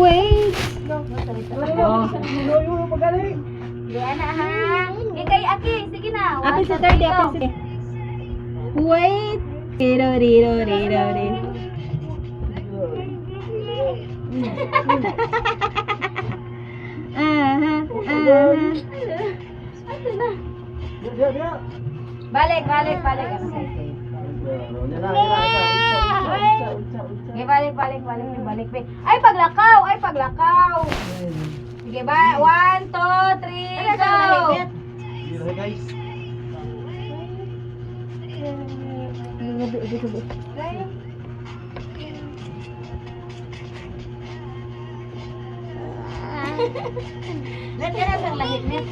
Wait. Diana ha. Ikay Aki, sige na. Ako si third, ako si... Wait. Riro, riro, riro, riro. Balik. Okay, balik. Ay, paglakaw. Sige ba? 1, 2, 3, go! Let ka na sa lahit net.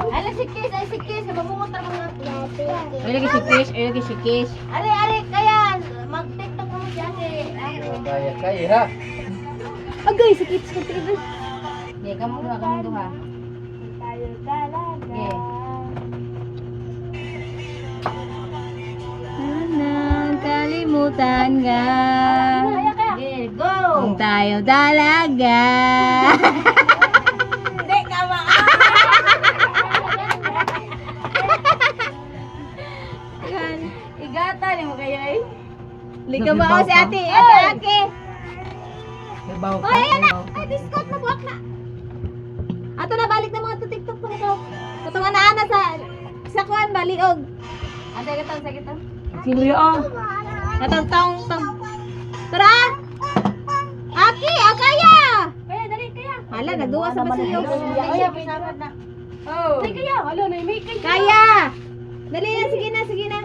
Ala si Kiss, nabamungot ang mga Ay, lagi si Kish. Are, kaya mag-tiktok mo siya si Kaya ha. Agay, si Kish ko tigil. Okay, kamu duha. Okay. Kalimutan nga. Okay, go! Kung tayo dalaga. Hindi ka ba? Igata ni mo kaya eh. Lika ba ako si ate? Ate. Ibaw ka. Ay, ayan na. Ay, discount na buwak na. Ato na, balik na mga to-tiktok pa ito. Katong ana sa kuan ba, liog. Ate, kita. Sili ah. Katong tong. Tara! Aki, akaya! Kaya, dali, kaya. Hala, nagduwa sa basiyo. Kaya, pinapad na. Oh. Ay, kaya. Wala na, may kaya. Kaya! Dali na, sige na.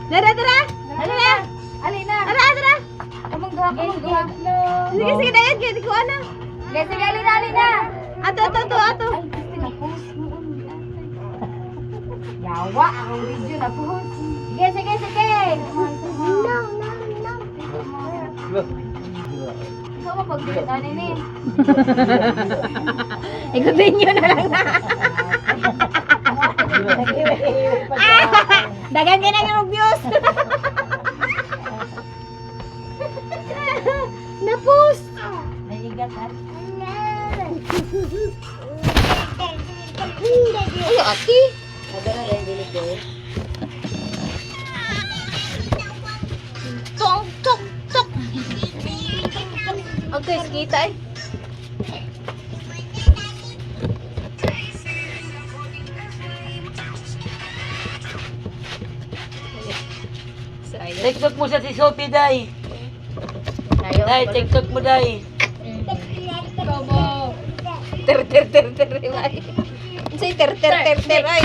Tara! Dali na. Ali na. Tara! Kamong duha. Sige, dayan, kaya di ko ana. Sige, ali na. Ato. Pinapost mo. Yawa, ang video na post. Sige. No. Ikaw mapag-delete ano ni? Ikutin nyo na lang na. Dagan ka na yung views. Na-post. Naigat ha? Ay, ate. Agad na rin delete eh. Tok. Okay, kita eh. TikTok mo sa si Sophie, Day. Day, TikTok mo, Day. Ter. Say ter. Ay.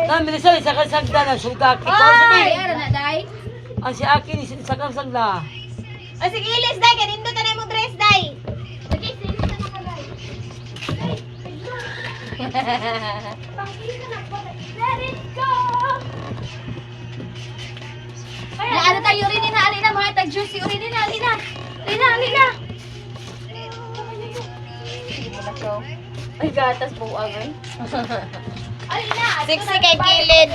Nami ni Soy, sakang sagda na suga. Ikaw Ay, sabi. ano na, day? Ang si Akin, sakang sagda. O sige, ilis, day. Kanindo ka na yung dress, day. Sige, sige na ka, day. Let it go! Na ano tayo, Rinina, alina, mga tag-juicy, Rinina, alina. Ay, gatas po agay. Alina, Sexy kay kilid.